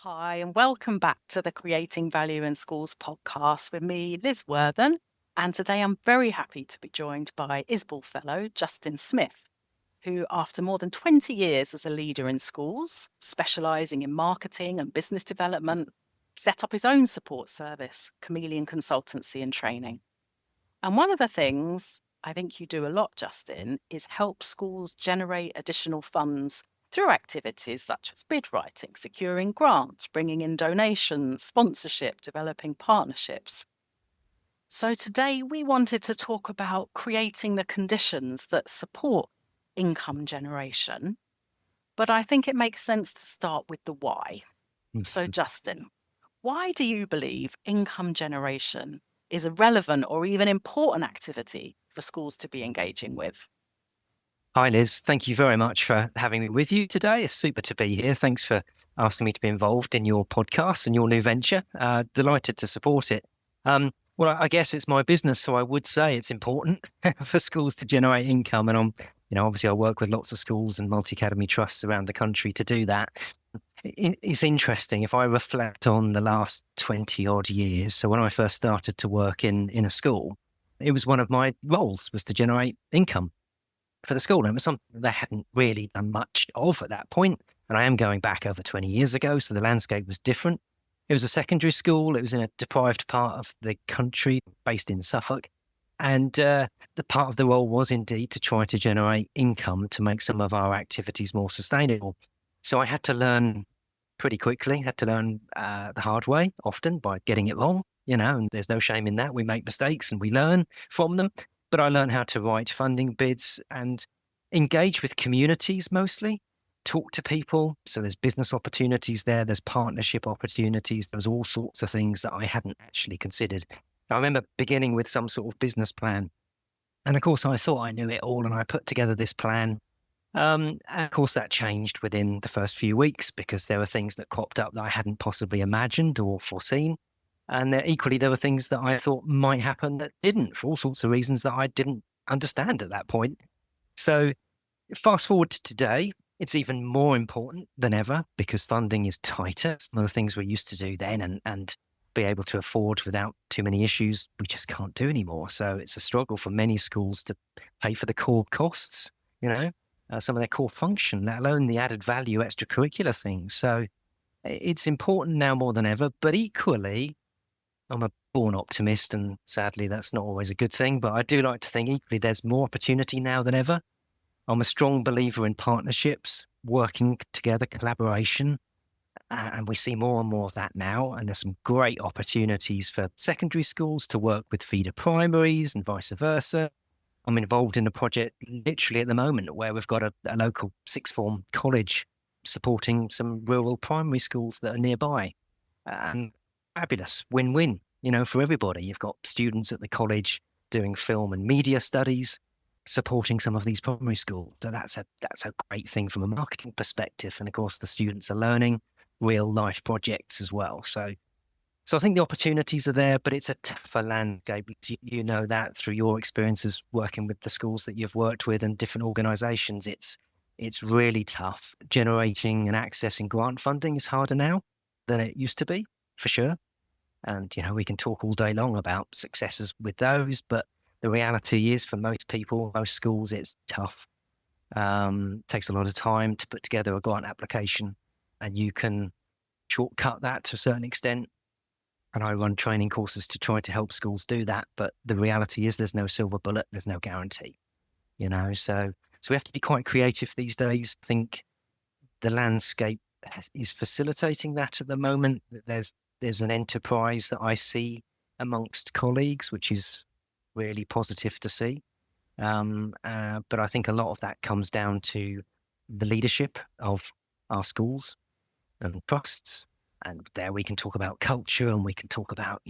Hi, and welcome back to the Creating Value in Schools podcast with me, Liz Worthen. And today I'm very happy to be joined by ISBL Fellow Justin Smith, who, after more than 20 years as a leader in schools, specialising in marketing and business development, set up his own support service, Chameleon Consultancy and Training. And one of the things I think you do a lot, Justin, is help schools generate additional funds through activities such as bid writing, securing grants, bringing in donations, sponsorship, developing partnerships. So today we wanted to talk about creating the conditions that support income generation. But I think it makes sense to start with the why. So Justin, why do you believe income generation is a relevant or even important activity for schools to be engaging with? Hi, Liz. Thank you very much for having me with you today. It's super to be here. Thanks for asking me to be involved in your podcast and your new venture. Delighted to support it. Well, I guess it's my business, so I would say it's important for schools to generate income. And obviously I work with lots of schools and multi-academy trusts around the country to do that. It's interesting if I reflect on the last 20 odd years. So when I first started to work in a school, it was one of my roles was to generate income for the school. And it was something they hadn't really done much of at that point. And I am going back over 20 years ago, so the landscape was different. It was a secondary school. It was in a deprived part of the country, based in Suffolk. And the part of the role was indeed to try to generate income to make some of our activities more sustainable. So I had to learn pretty quickly, had to learn the hard way, often by getting it wrong, and there's no shame in that. We make mistakes and we learn from them. But I learned how to write funding bids and engage with communities mostly, talk to people. So there's business opportunities there, there's partnership opportunities, there's all sorts of things that I hadn't actually considered. I remember beginning with some sort of business plan. And of course, I thought I knew it all and I put together this plan. And of course, that changed within the first few weeks because there were things that cropped up that I hadn't possibly imagined or foreseen. And equally, there were things that I thought might happen that didn't for all sorts of reasons that I didn't understand at that point. So fast forward to today, it's even more important than ever because funding is tighter. Some of the things we used to do then and be able to afford without too many issues, we just can't do anymore. So it's a struggle for many schools to pay for the core costs, some of their core function, let alone the added value extracurricular things. So it's important now more than ever, but equally, I'm a born optimist, and sadly, that's not always a good thing. But I do like to think equally there's more opportunity now than ever. I'm a strong believer in partnerships, working together, collaboration. And we see more and more of that now. And there's some great opportunities for secondary schools to work with feeder primaries and vice versa. I'm involved in a project literally at the moment where we've got a local sixth form college supporting some rural primary schools that are nearby. And fabulous win-win, for everybody. You've got students at the college doing film and media studies, supporting some of these primary schools. So that's a great thing from a marketing perspective. And of course, the students are learning real life projects as well. So I think the opportunities are there, but it's a tougher landscape. You know that through your experiences working with the schools that you've worked with and different organisations. It's really tough. Generating and accessing grant funding is harder now than it used to be, for sure. And, we can talk all day long about successes with those, but the reality is for most people, most schools, it's tough. Takes a lot of time to put together a grant application, and you can shortcut that to a certain extent. And I run training courses to try to help schools do that. But the reality is there's no silver bullet, there's no guarantee, so we have to be quite creative these days. I think the landscape is facilitating that at the moment. There's an enterprise that I see amongst colleagues, which is really positive to see. But I think a lot of that comes down to the leadership of our schools and trusts. And there we can talk about culture and we can talk about,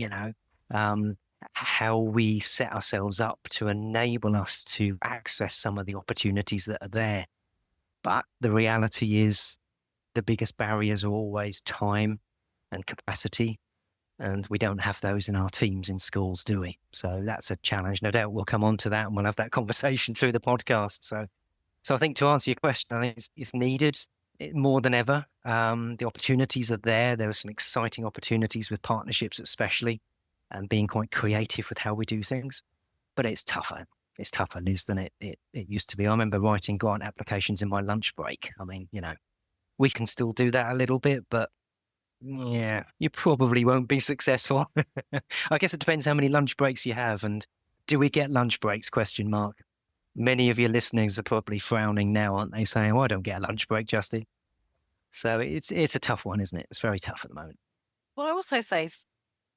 how we set ourselves up to enable us to access some of the opportunities that are there. But the reality is the biggest barriers are always time and capacity. And we don't have those in our teams in schools, do we? So that's a challenge. No doubt we'll come on to that and we'll have that conversation through the podcast. So I think to answer your question, I think it's needed. more than ever. The opportunities are there. There are some exciting opportunities with partnerships, especially, and being quite creative with how we do things. But it's tougher. It's tougher, Liz, than it used to be. I remember writing grant applications in my lunch break. I mean, we can still do that a little bit, but yeah, you probably won't be successful. I guess it depends how many lunch breaks you have, and do we get lunch breaks? Question mark. Many of your listeners are probably frowning now, aren't they? Saying, "Oh, I don't get a lunch break, Justin." So it's a tough one, isn't it? It's very tough at the moment. Well, I also say,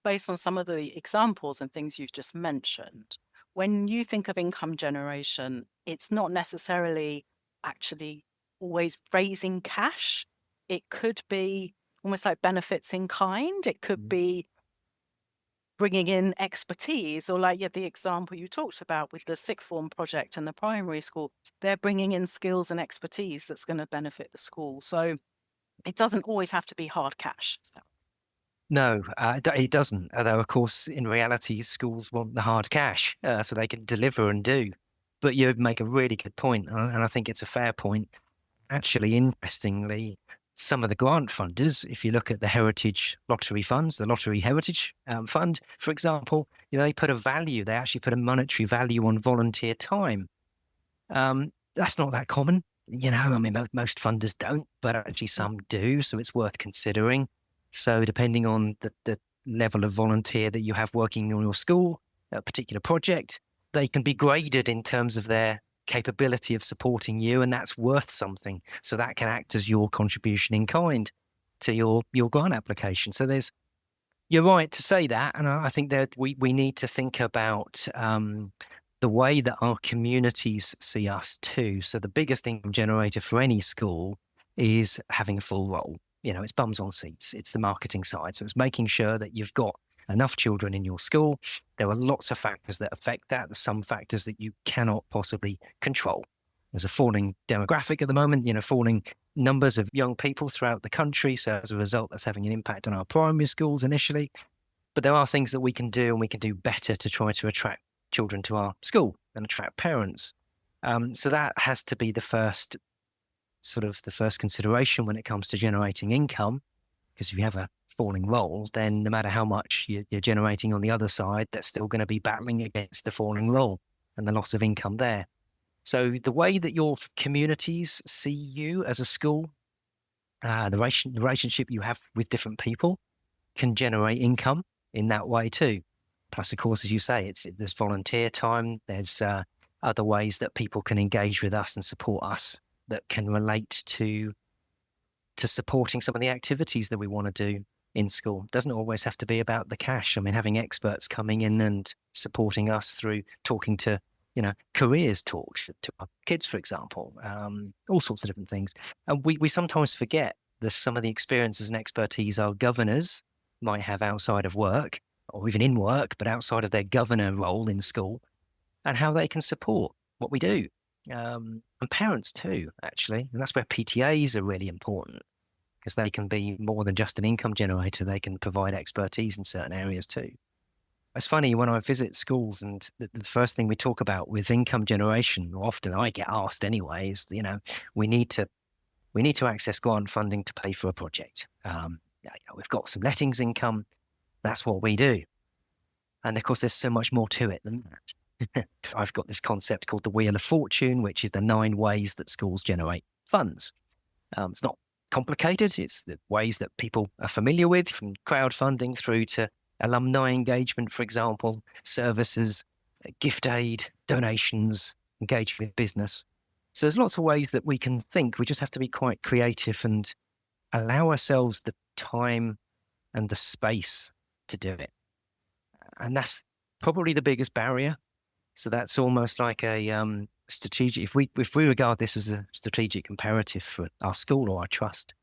based on some of the examples and things you've just mentioned, when you think of income generation, it's not necessarily actually always raising cash. It could be almost like benefits in kind. It could be bringing in expertise, or like the example you talked about with the sixth form project and the primary school, they're bringing in skills and expertise that's going to benefit the school. So it doesn't always have to be hard cash. So. No, it doesn't. Although, of course, in reality, schools want the hard cash so they can deliver and do. But you make a really good point, and I think it's a fair point. Actually, interestingly, some of the grant funders, if you look at the heritage lottery funds, the Lottery Heritage Fund, for example, they put a value, they actually put a monetary value on volunteer time. That's not that common. I mean, most funders don't, but actually some do. So it's worth considering. So depending on the level of volunteer that you have working on your school, a particular project, they can be graded in terms of their capability of supporting you, and that's worth something. So that can act as your contribution in kind to your grant application. So you're right to say that, and I think that we need to think about the way that our communities see us too. So the biggest income generator for any school is having a full role. It's bums on seats. It's the marketing side. So it's making sure that you've got enough children in your school. There are lots of factors that affect that. There's some factors that you cannot possibly control. There's a falling demographic at the moment, falling numbers of young people throughout the country. So as a result, that's having an impact on our primary schools initially. But there are things that we can do, and we can do better to try to attract children to our school and attract parents. So that has to be the first consideration when it comes to generating income. Because if you have a falling role, then no matter how much you're generating on the other side, that's still going to be battling against the falling role and the loss of income there. So the way that your communities see you as a school, the relationship you have with different people can generate income in that way too. Plus, of course, as you say, there's volunteer time. There's other ways that people can engage with us and support us that can relate to supporting some of the activities that we want to do in school. It doesn't always have to be about the cash. I mean, having experts coming in and supporting us through talking to, careers talks to our kids, for example, all sorts of different things. And we sometimes forget that some of the experiences and expertise our governors might have outside of work, or even in work, but outside of their governor role in school, and how they can support what we do. And parents too, actually. And that's where PTAs are really important, because they can be more than just an income generator. They can provide expertise in certain areas too. It's funny, when I visit schools, and the first thing we talk about with income generation, or often I get asked anyway, is, we need to access grant funding to pay for a project. We've got some lettings income. That's what we do. And of course, there's so much more to it than that. I've got this concept called the Wheel of Fortune, which is the 9 ways that schools generate funds. It's not complicated. It's the ways that people are familiar with, from crowdfunding through to alumni engagement, for example, services, gift aid, donations, engagement with business. So there's lots of ways that we can think. We just have to be quite creative and allow ourselves the time and the space to do it. And that's probably the biggest barrier. So that's almost like a strategic. If we regard this as a strategic imperative for our school or our trust,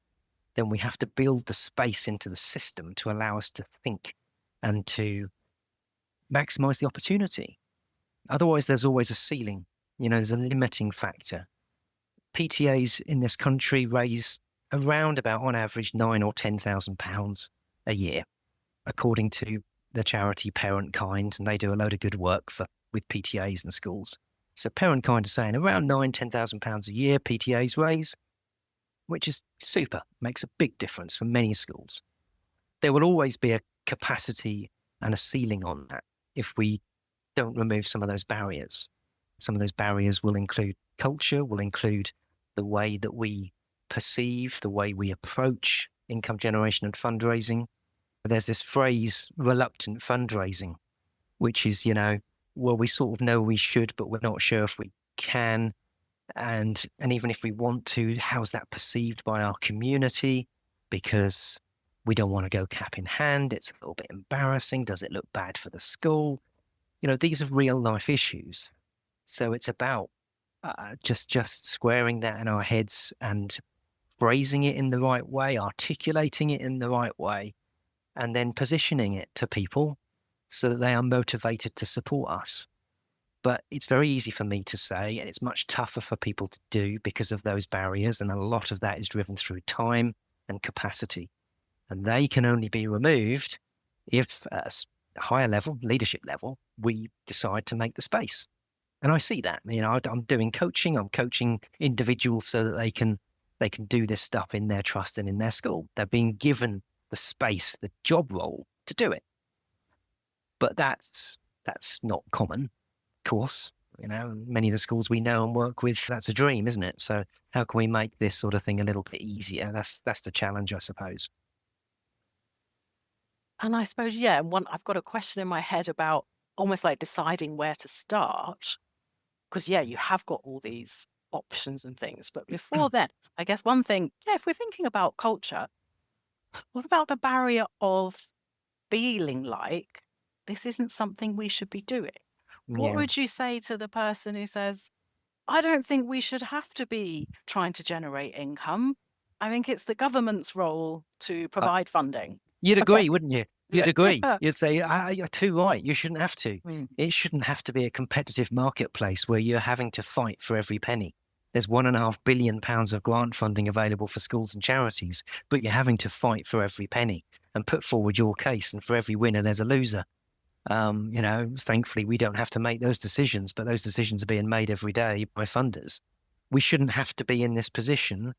then we have to build the space into the system to allow us to think and to maximize the opportunity. Otherwise, there's always a ceiling. There's a limiting factor. PTAs in this country raise around about, on average, £9,000 or £10,000 a year, according to the charity Parent Kind, and they do a load of good work with PTAs and schools. So Parent Kind is saying around £9,000, £10,000 a year PTAs raise. which is super, makes a big difference for many schools. There will always be a capacity and a ceiling on that if we don't remove some of those barriers. Some of those barriers will include culture, will include the way that we perceive, the way we approach income generation and fundraising. There's this phrase, reluctant fundraising, which is, well, we sort of know we should, but we're not sure if we can. And even if we want to, how's that perceived by our community? Because we don't want to go cap in hand. It's a little bit embarrassing. Does it look bad for the school? These are real life issues. So it's about just squaring that in our heads and phrasing it in the right way, articulating it in the right way, and then positioning it to people so that they are motivated to support us. But it's very easy for me to say, and it's much tougher for people to do because of those barriers. And a lot of that is driven through time and capacity. And they can only be removed if at a higher level, leadership level, we decide to make the space. And I see that, I'm doing coaching. I'm coaching individuals so that they can do this stuff in their trust and in their school. They're being given the space, the job role to do it. But that's not common, of course. Many of the schools we know and work with, that's a dream, isn't it? So how can we make this sort of thing a little bit easier? That's the challenge, I suppose. And I suppose, I've got a question in my head about almost like deciding where to start. Because, you have got all these options and things. But before then, I guess one thing, if we're thinking about culture, what about the barrier of feeling like this isn't something we should be doing? What Yeah. would you say to the person who says, I don't think we should have to be trying to generate income. I think it's the government's role to provide funding. You'd agree, wouldn't you? You'd agree. Yeah. You'd say, you're too right. You shouldn't have to. Mm. It shouldn't have to be a competitive marketplace where you're having to fight for every penny. There's £1.5 billion of grant funding available for schools and charities, but you're having to fight for every penny and put forward your case. And for every winner, there's a loser. Thankfully, we don't have to make those decisions, but those decisions are being made every day by funders. We shouldn't have to be in this position,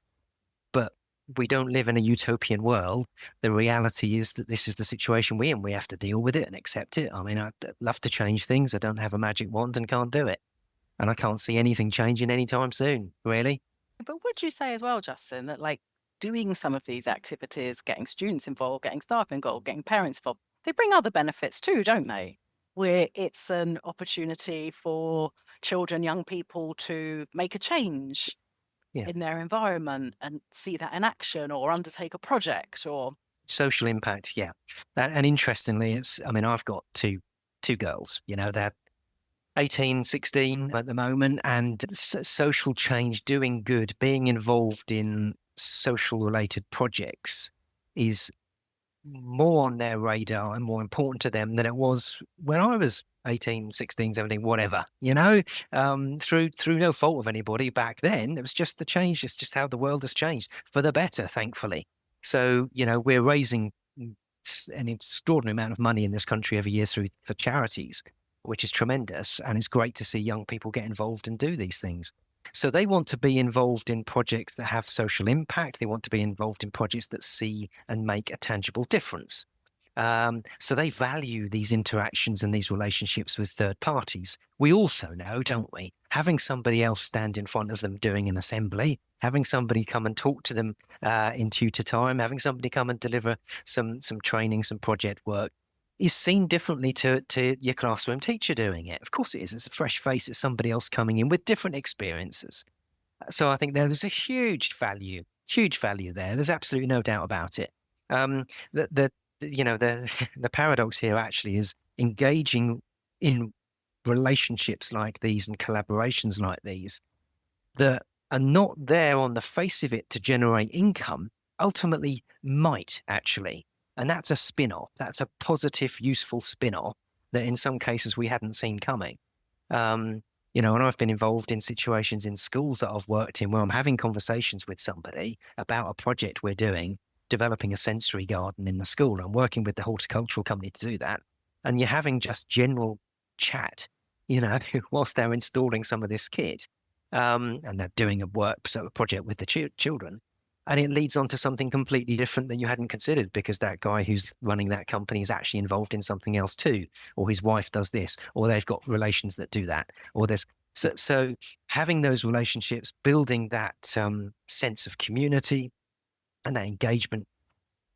but we don't live in a utopian world. The reality is that this is the situation we're in. We have to deal with it and accept it. I mean, I'd love to change things. I don't have a magic wand and can't do it. And I can't see anything changing anytime soon, really. But would you say as well, Justin, that like doing some of these activities, getting students involved, getting staff involved, getting parents involved, they bring other benefits too, don't they? Where it's an opportunity for children, young people to make a change Yeah. in their environment and see that in action or undertake a project or Social impact, yeah. And interestingly, I've got two girls, they're 18, 16 at the moment, and social change, doing good, being involved in social related projects is more on their radar and more important to them than it was when I was 18, 16, 17, whatever, through no fault of anybody back then. It was just the change. It's just how the world has changed for the better, thankfully. So, we're raising an extraordinary amount of money in this country every year for charities, which is tremendous. And it's great to see young people get involved and do these things. So they want to be involved in projects that have social impact. They want to be involved in projects that see and make a tangible difference. So they value these interactions and these relationships with third parties. We also know, don't we, having somebody else stand in front of them doing an assembly, having somebody come and talk to them in tutor time, having somebody come and deliver some training, some project work, is seen differently to your classroom teacher doing it. Of course it is. It's a fresh face. It's somebody else coming in with different experiences. So I think there's a huge value there. There's absolutely no doubt about it. The paradox here actually is engaging in relationships like these and collaborations like these that are not there on the face of it to generate income, ultimately might actually. And that's a spin-off. That's a positive, useful spin-off that in some cases we hadn't seen coming. And I've been involved in situations in schools that I've worked in where I'm having conversations with somebody about a project we're doing, developing a sensory garden in the school. I'm working with the horticultural company to do that. And you're having just general chat, whilst they're installing some of this kit. And they're doing a project with the children. And it leads on to something completely different that you hadn't considered, because that guy who's running that company is actually involved in something else too, or his wife does this, or they've got relations that do that, or there's so having those relationships, building that sense of community and that engagement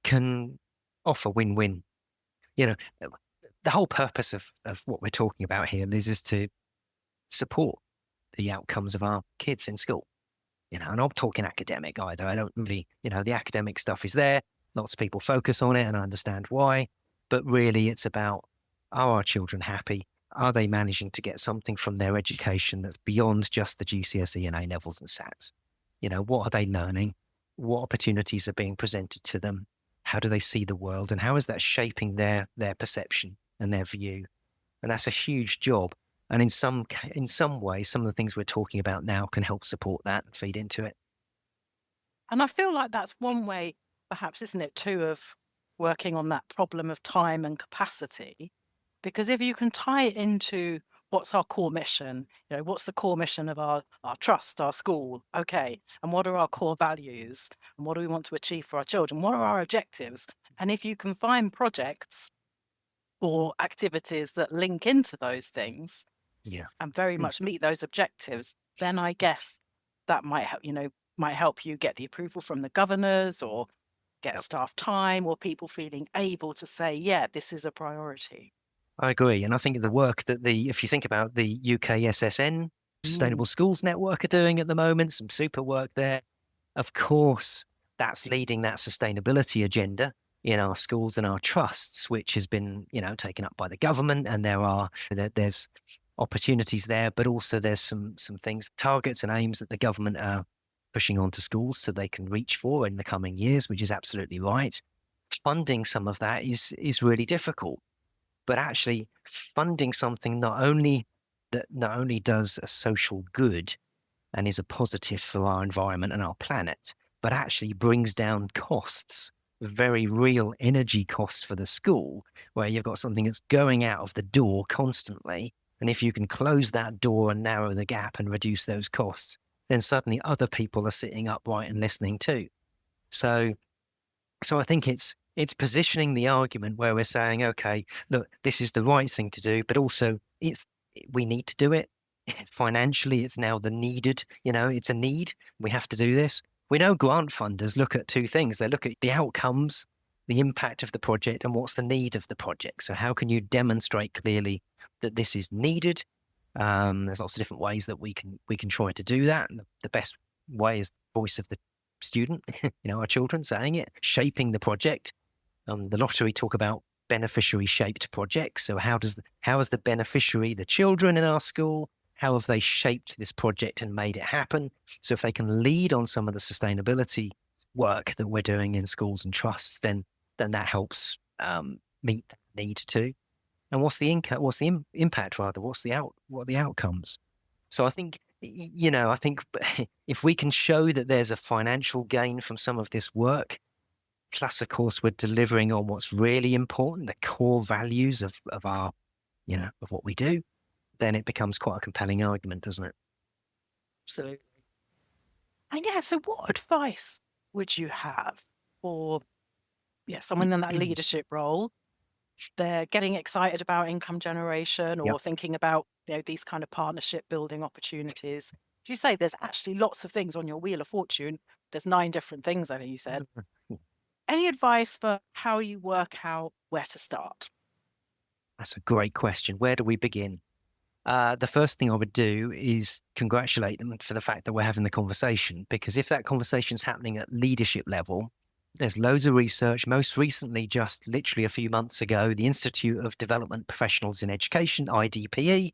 can offer win-win. You know, the whole purpose of what we're talking about here, Liz, is to support the outcomes of our kids in school. And I'm not talking academic either. I don't really, the academic stuff is there. Lots of people focus on it, and I understand why. But really, it's about, are our children happy? Are they managing to get something from their education that's beyond just the GCSE and A levels and SATs? What are they learning? What opportunities are being presented to them? How do they see the world? And how is that shaping their perception and their view? And that's a huge job. And in some ways, some of the things we're talking about now can help support that and feed into it. And I feel like that's one way, perhaps, isn't it, too, of working on that problem of time and capacity. Because if you can tie it into what's our core mission, what's the core mission of our trust, our school? Okay. And what are our core values? And what do we want to achieve for our children? What are our objectives? And if you can find projects or activities that link into those things, Yeah. and very much meet those objectives, then I guess that might help you get the approval from the governors, or get Yep. staff time, or people feeling able to say, yeah, this is a priority. I agree. And I think the work that if you think about the UK SSN, Sustainable Mm. Schools Network, are doing at the moment, some super work there. Of course, that's leading that sustainability agenda in our schools and our trusts, which has been, taken up by the government. And there's opportunities there, but also there's some things, targets and aims that the government are pushing onto schools so they can reach for in the coming years, which is absolutely right. Funding some of that is really difficult, but actually funding something not only does a social good and is a positive for our environment and our planet, but actually brings down costs, very real energy costs for the school, where you've got something that's going out of the door constantly. And if you can close that door and narrow the gap and reduce those costs, then suddenly other people are sitting upright and listening too. So I think it's positioning the argument where we're saying, okay, look, this is the right thing to do, but also we need to do it. Financially, it's now it's a need. We have to do this. We know grant funders look at two things. They look at the outcomes, the impact of the project, and what's the need of the project. So how can you demonstrate clearly that this is needed? There's lots of different ways that we can try to do that. And the best way is the voice of the student, our children saying it, shaping the project. The lottery talk about beneficiary shaped projects. So how is the beneficiary, the children in our school, how have they shaped this project and made it happen? So if they can lead on some of the sustainability work that we're doing in schools and trusts, then that helps meet that need too. And what's the income? What's the impact rather? What are the outcomes? So I think if we can show that there's a financial gain from some of this work, plus of course we're delivering on what's really important, the core values of our, of what we do, then it becomes quite a compelling argument, doesn't it? Absolutely. And yeah, so what advice would you have for someone in that leadership role? They're getting excited about income generation, Yep. or thinking about these kind of partnership building opportunities. As you say, there's actually lots of things on your wheel of fortune. There's 9 different things, I think you said. Any advice for how you work out where to start? That's a great question. Where do we begin? The first thing I would do is congratulate them for the fact that we're having the conversation, because if that conversation is happening at leadership level, there's loads of research. Most recently, just literally a few months ago, the Institute of Development Professionals in Education, IDPE,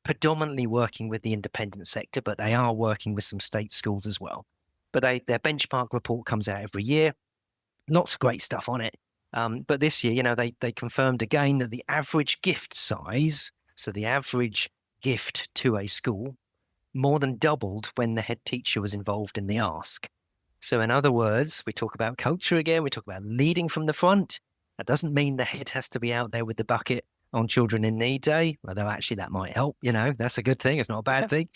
predominantly working with the independent sector, but they are working with some state schools as well. But their benchmark report comes out every year. Lots of great stuff on it. But this year, they confirmed again that the average gift size, so the average gift to a school, more than doubled when the head teacher was involved in the ask. So in other words, we talk about culture again, we talk about leading from the front. That doesn't mean the head has to be out there with the bucket on Children in Need Day, although actually that might help, that's a good thing. It's not a bad thing.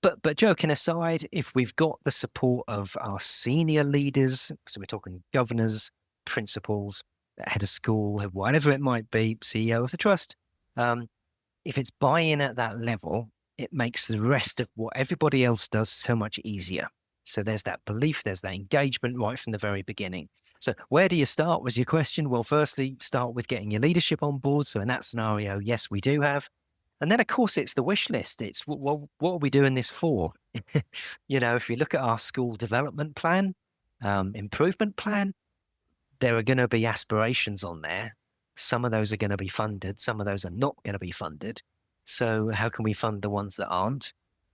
But joking aside, if we've got the support of our senior leaders, so we're talking governors, principals, head of school, whatever it might be, CEO of the trust, if it's buy-in at that level, it makes the rest of what everybody else does so much easier. So there's that belief, there's that engagement right from the very beginning. So where do you start was your question? Well, firstly, start with getting your leadership on board. So in that scenario, yes, we do have. And then, of course, it's the wish list. It's what are we doing this for? If you look at our school development plan, improvement plan, there are going to be aspirations on there. Some of those are going to be funded. Some of those are not going to be funded. So how can we fund the ones that aren't?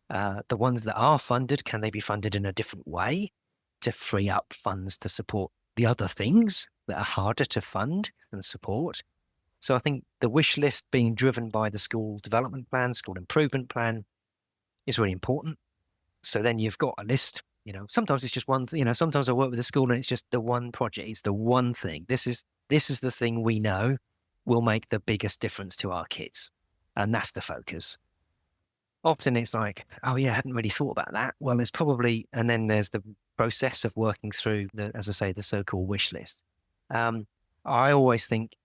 The ones that are funded, can they be funded in a different way to free up funds to support the other things that are harder to fund and support? So I think the wish list being driven by the school development plan, school improvement plan is really important. So then you've got a list, sometimes it's just one, sometimes I work with a school and it's just the one project. It's the one thing. This is the thing we know will make the biggest difference to our kids. And that's the focus. Often it's like, oh yeah, I hadn't really thought about that. Well, there's probably, and then there's the process of working through as I say, the so-called wish list. I always think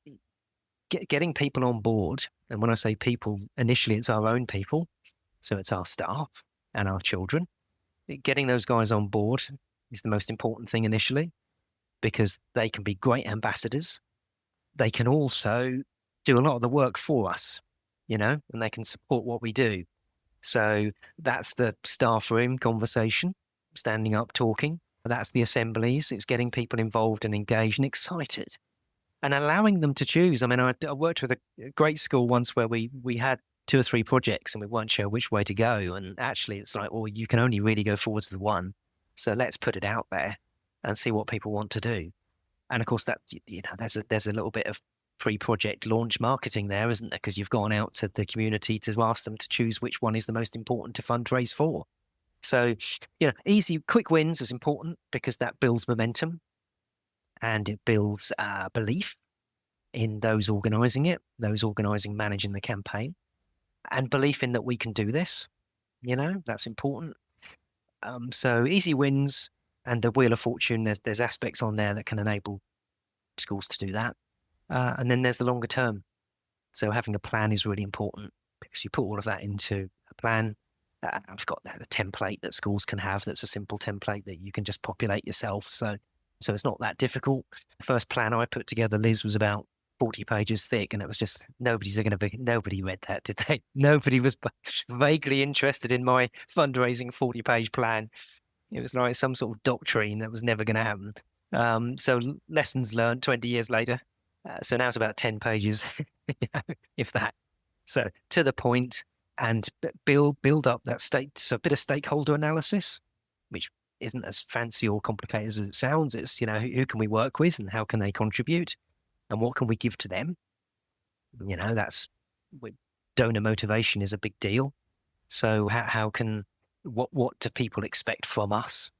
getting people on board, and when I say people, initially it's our own people, so it's our staff and our children. Getting those guys on board is the most important thing initially, because they can be great ambassadors. They can also do a lot of the work for us, and they can support what we do. So that's the staff room conversation, standing up, talking. That's the assemblies. It's getting people involved and engaged and excited, and allowing them to choose. I mean, I worked with a great school once where we had 2 or 3 projects and we weren't sure which way to go. And actually it's like, well, you can only really go forwards with one. So let's put it out there and see what people want to do. And of course that, there's a little bit of pre-project launch marketing there, isn't there? Because you've gone out to the community to ask them to choose which one is the most important to fundraise for. So, easy, quick wins is important because that builds momentum and it builds belief in those organizing it, those organizing, managing the campaign, and belief in that we can do this. That's important. So easy wins and the Wheel of Fortune, there's aspects on there that can enable schools to do that. And then there's the longer term. So having a plan is really important because you put all of that into a plan. I've got the template that schools can have. That's a simple template that you can just populate yourself. So it's not that difficult. The first plan I put together, Liz, was about 40 pages thick, and it was just nobody read that, did they? Nobody was vaguely interested in my fundraising 40-page plan. It was like some sort of doctrine that was never going to happen. So lessons learned 20 years later. So now it's about 10 pages, if that. So to the point, and build up that so a bit of stakeholder analysis, which isn't as fancy or complicated as it sounds. It's, who can we work with and how can they contribute and what can we give to them? That's donor motivation is a big deal. So what do people expect from us?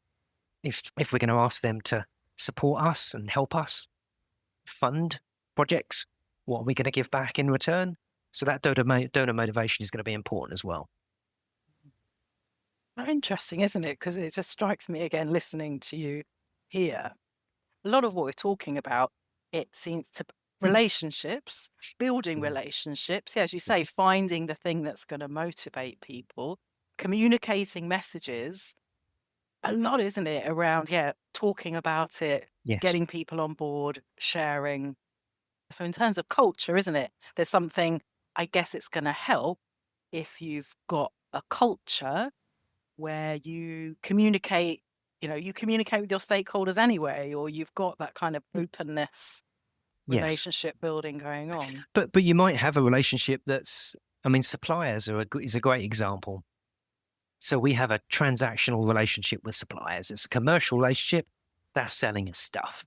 If we're going to ask them to support us and help us fund projects, what are we going to give back in return? So that donor motivation is going to be important as well. Very interesting, isn't it? Because it just strikes me again, listening to you here. A lot of what we're talking about, it seems to relationships, building relationships. Yeah, as you say, finding the thing that's going to motivate people, communicating messages. A lot, isn't it, around, talking about it, Yes. getting people on board, sharing. So in terms of culture, isn't it? There's something, I guess it's going to help if you've got a culture where you communicate, you communicate with your stakeholders anyway, or you've got that kind of openness, relationship building going on. But you might have a relationship suppliers is a great example. So we have a transactional relationship with suppliers. It's a commercial relationship. That's selling us stuff,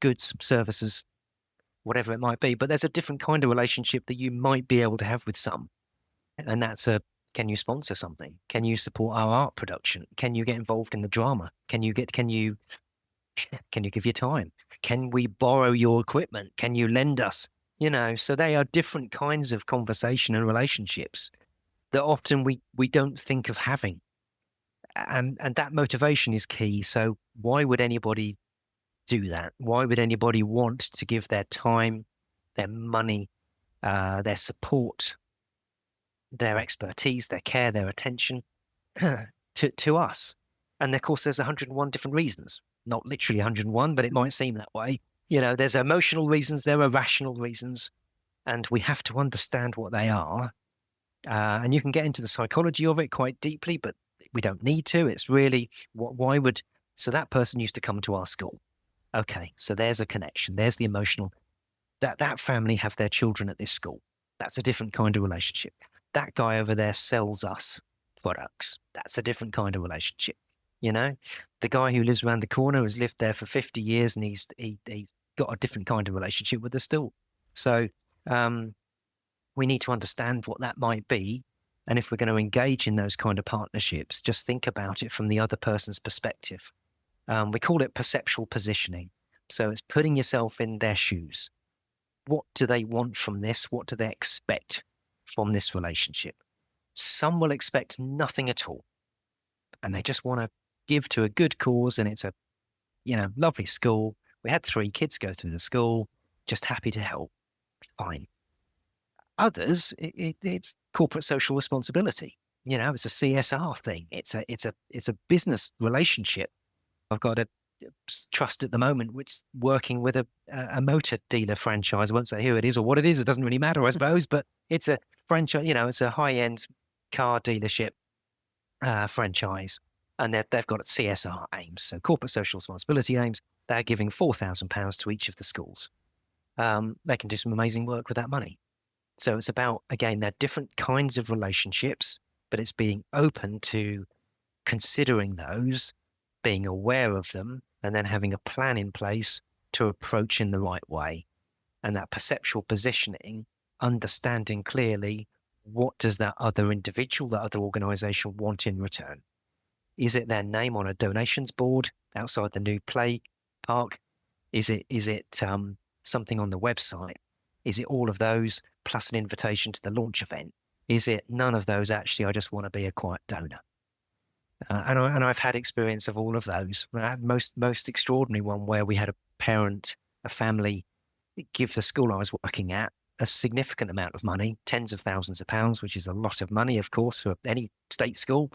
goods, services, whatever it might be. But there's a different kind of relationship that you might be able to have with some. And that's can you sponsor something? Can you support our art production? Can you get involved in the drama? Can you give your time? Can we borrow your equipment? Can you lend us? So they are different kinds of conversation and relationships that often we don't think of having. And that motivation is key. So why would anybody do that? Why would anybody want to give their time, their money, their support, their expertise, their care, their attention to us? And of course, there's 101 different reasons. Not literally 101, but it might seem that way. There's emotional reasons, there are rational reasons, and we have to understand what they are. And you can get into the psychology of it quite deeply, but we don't need to. It's really so that person used to come to our school. Okay, so there's a connection. There's the emotional. That family have their children at this school. That's a different kind of relationship. That guy over there sells us products. That's a different kind of relationship. The guy who lives around the corner has lived there for 50 years and he's got a different kind of relationship with the school. So we need to understand what that might be. And if we're going to engage in those kind of partnerships, just think about it from the other person's perspective. We call it perceptual positioning. So it's putting yourself in their shoes. What do they want from this? What do they expect from this relationship? Some will expect nothing at all. And they just want to give to a good cause. And it's a, lovely school. We had 3 kids go through the school, just happy to help. Fine. Others, it's corporate social responsibility. It's a CSR thing. It's a business relationship. I've got a trust at the moment, which is working with a motor dealer franchise. I won't say who it is or what it is. It doesn't really matter, I suppose, but it's a franchise, it's a high-end car dealership franchise. And they've got CSR aims, so corporate social responsibility aims. They're giving £4,000 to each of the schools. They can do some amazing work with that money. So it's about, again, they're different kinds of relationships, but it's being open to considering those, being aware of them, and then having a plan in place to approach in the right way. And that perceptual positioning, understanding clearly, what does that other individual, that other organization want in return? Is it their name on a donations board outside the new play park? Is it something on the website? Is it all of those plus an invitation to the launch event? Is it none of those? Actually, I just want to be a quiet donor. And I've had experience of all of those. Most extraordinary one where we had a family, give the school I was working at a significant amount of money, tens of thousands of pounds, which is a lot of money, of course, for any state school,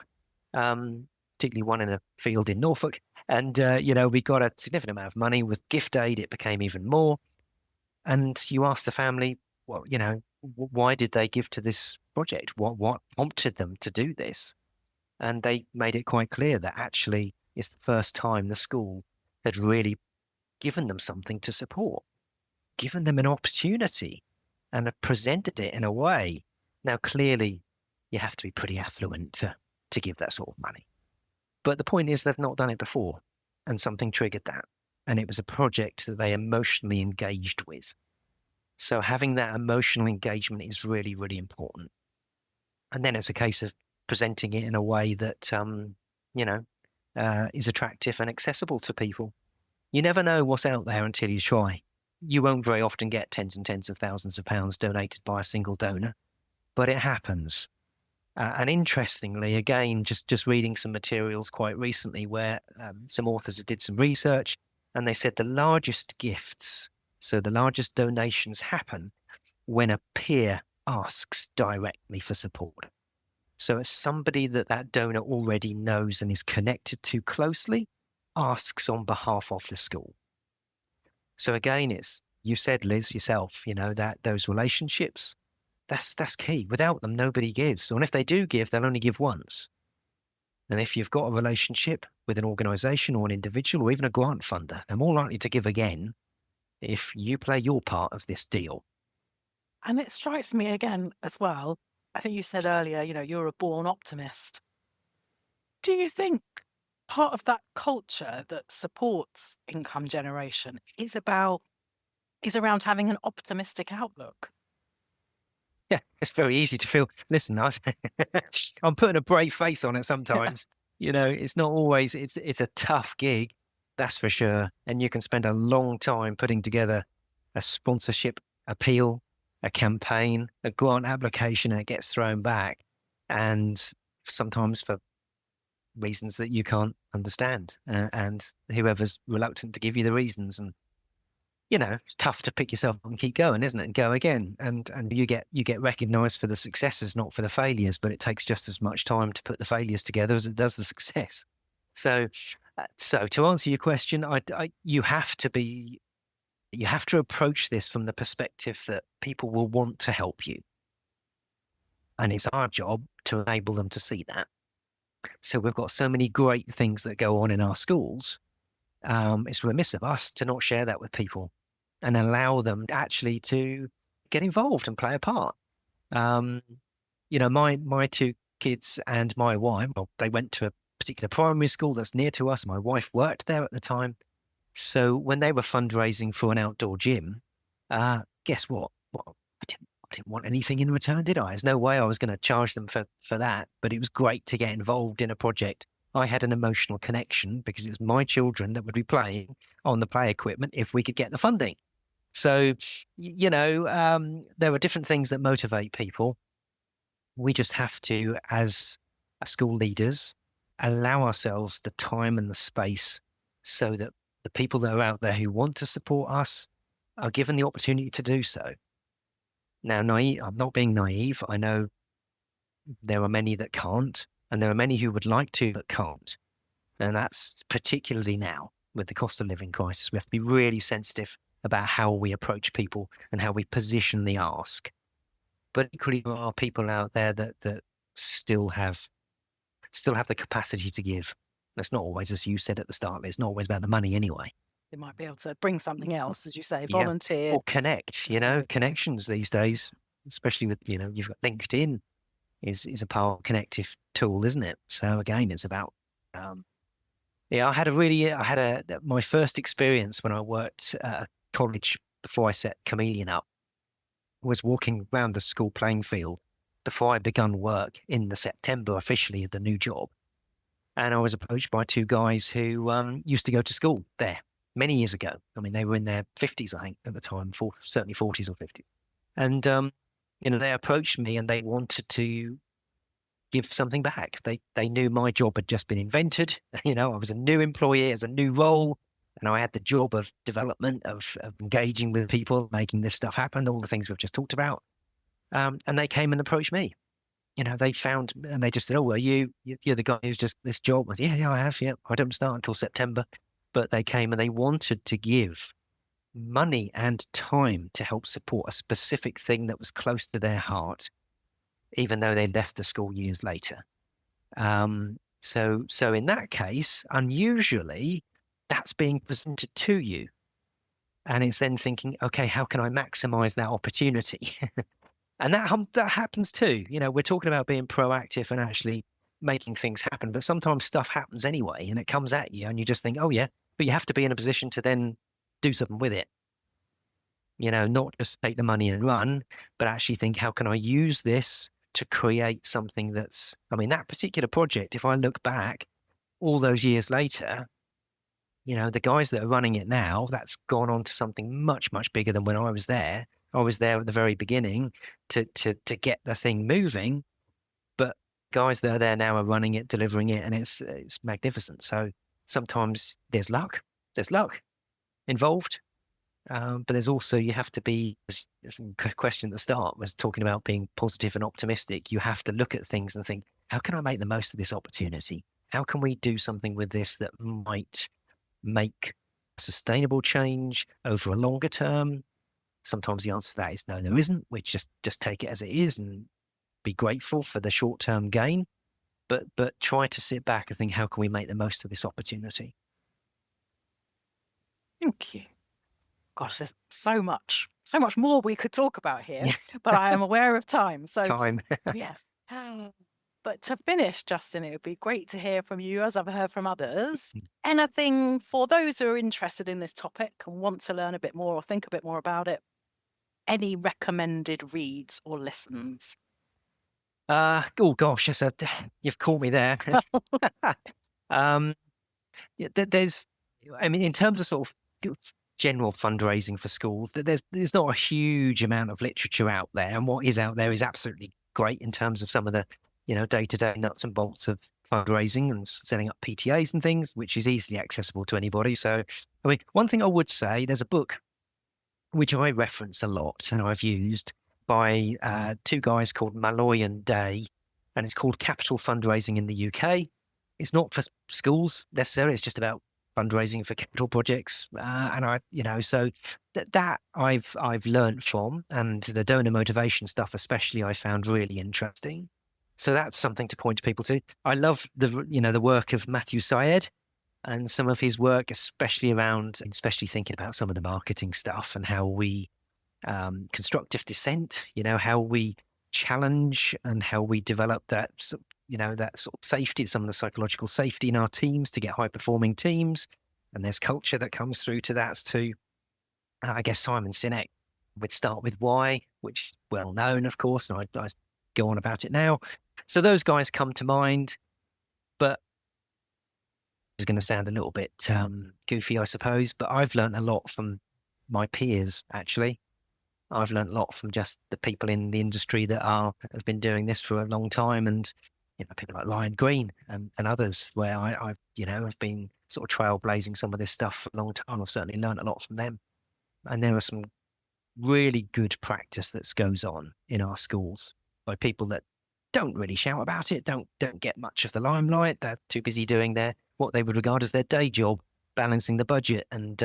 particularly one in a field in Norfolk. And, we got a significant amount of money with gift aid. It became even more. And you ask the family, well, why did they give to this project? What prompted them to do this? And they made it quite clear that actually it's the first time the school had really given them something to support, given them an opportunity, and have presented it in a way. Now, clearly, you have to be pretty affluent to give that sort of money. But the point is they've not done it before, and something triggered that. And it was a project that they emotionally engaged with. So having that emotional engagement is really, really important. And then it's a case of presenting it in a way that, is attractive and accessible to people. You never know what's out there until you try. You won't very often get tens and tens of thousands of pounds donated by a single donor, but it happens. And interestingly, again, just reading some materials quite recently where some authors did some research and they said the largest gifts, so the largest donations happen when a peer asks directly for support. So as somebody that donor already knows and is connected to closely asks on behalf of the school. So again, you said, Liz, yourself, that those relationships, that's key. Without them, nobody gives. And if they do give, they'll only give once. And if you've got a relationship with an organization or an individual or even a grant funder, they're more likely to give again if you play your part of this deal. And it strikes me again as well. I think you said earlier, you're a born optimist. Do you think part of that culture that supports income generation is around having an optimistic outlook? Yeah, it's very easy to feel, listen, I'm putting a brave face on it sometimes. It's not always, it's a tough gig, that's for sure. And you can spend a long time putting together a sponsorship appeal, a campaign, a grant application, and it gets thrown back. And sometimes for reasons that you can't understand, and whoever's reluctant to give you the reasons. And it's tough to pick yourself up and keep going, isn't it? And go again. And you get recognized for the successes, not for the failures, but it takes just as much time to put the failures together as it does the success. So to answer your question, you have to approach this from the perspective that people will want to help you. And it's our job to enable them to see that. So we've got so many great things that go on in our schools. It's remiss of us to not share that with people and allow them actually to get involved and play a part. My two kids and my wife, well, they went to a particular primary school that's near to us. My wife worked there at the time. So when they were fundraising for an outdoor gym, guess what? Well, I didn't want anything in return, did I? There's no way I was going to charge them for that. But it was great to get involved in a project. I had an emotional connection because it was my children that would be playing on the play equipment if we could get the funding. So, there are different things that motivate people. We just have to, as school leaders, allow ourselves the time and the space so that the people that are out there who want to support us are given the opportunity to do so. Now, I'm not being naive. I know there are many that can't, and there are many who would like to but can't. And that's particularly now with the cost of living crisis. We have to be really sensitive about how we approach people and how we position the ask. But equally, there are people out there that still have the capacity to give. That's not always, as you said at the start, it's not always about the money anyway. They might be able to bring something else, as you say, volunteer. Or connect, connections these days, especially with, you've got LinkedIn is a powerful connective tool, isn't it? So again, it's about, I had my first experience when I worked at a college before I set Chameleon up was walking around the school playing field before I begun work in the September officially of the new job. And I was approached by two guys who used to go to school there many years ago. I mean, they were in their 50s, I think, at the time, certainly 40s or 50s. And, they approached me and they wanted to give something back. They knew my job had just been invented. I was a new employee, as a new role, and I had the job of development, of engaging with people, making this stuff happen, all the things we've just talked about. And they came and approached me. They found, and they just said, "Oh, well, you're the guy who's just this job." I was, yeah, I have. Yeah, I don't start until September. But they came and they wanted to give money and time to help support a specific thing that was close to their heart, even though they left the school years later. So in that case, unusually, that's being presented to you. And it's then thinking, okay, how can I maximize that opportunity? And that happens too. We're talking about being proactive and actually making things happen, but sometimes stuff happens anyway and it comes at you and you just think, oh yeah, but you have to be in a position to then do something with it. Not just take the money and run, but actually think, how can I use this to create something that particular project, if I look back all those years later, the guys that are running it now, that's gone on to something much, much bigger than when I was there. I was there at the very beginning to get the thing moving, but guys that are there now are running it, delivering it, and it's magnificent. So sometimes there's luck involved, but there's also, you have to be, as the question at the start was talking about being positive and optimistic. You have to look at things and think, how can I make the most of this opportunity? How can we do something with this that might make sustainable change over a longer term? Sometimes the answer to that is no, there isn't. We just take it as it is and be grateful for the short-term gain, but try to sit back and think, how can we make the most of this opportunity? Thank you. Gosh, there's so much more we could talk about here, but I am aware of time. So yes. But to finish, Justin, it would be great to hear from you, as I've heard from others. Anything for those who are interested in this topic and want to learn a bit more or think a bit more about it? Any recommended reads or listens? Oh gosh, yes, you've caught me there. There's, in terms of sort of general fundraising for schools, there's not a huge amount of literature out there, and what is out there is absolutely great in terms of some of the day-to-day nuts and bolts of fundraising and setting up PTAs and things, which is easily accessible to anybody. So, I mean, one thing I would say, there's a book which I reference a lot and I've used by two guys called Malloy and Day, and it's called Capital Fundraising in the UK. It's not for schools necessarily. It's just about fundraising for capital projects, and so that I've learned from, and the donor motivation stuff especially I found really interesting. So that's something to point people to. I love the work of Matthew Syed and some of his work, especially thinking about some of the marketing stuff and how we constructive dissent, how we challenge and how we develop that sort of safety, some of the psychological safety in our teams to get high performing teams. And there's culture that comes through to that too. I guess Simon Sinek would start with why, which is well known, of course, and I go on about it now. So those guys come to mind, but is going to sound a little bit goofy, I suppose, but I've learned a lot from my peers, actually. I've learned a lot from just the people in the industry that have been doing this for a long time, and people like Lion Green and others, where I've been sort of trailblazing some of this stuff for a long time. I've certainly learned a lot from them, and there are some really good practice that goes on in our schools by people that don't really shout about it, don't get much of the limelight. They're too busy doing what they would regard as their day job, balancing the budget and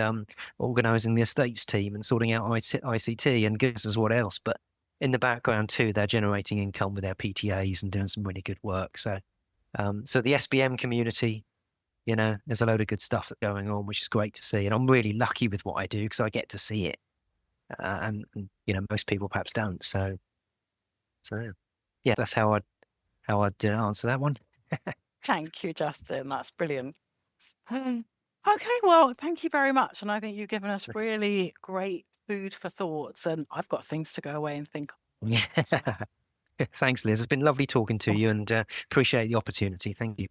organising the estates team and sorting out ICT and goodness knows what else. But in the background too, they're generating income with their PTAs and doing some really good work. So the SBM community, there's a load of good stuff that's going on, which is great to see. And I'm really lucky with what I do because I get to see it. And most people perhaps don't. So yeah, that's how I'd answer that one. Thank you, Justin. That's brilliant. Okay, well, thank you very much. And I think you've given us really great food for thoughts. And I've got things to go away and think of Yeah. as well. Thanks, Liz. It's been lovely talking to you and appreciate the opportunity. Thank you.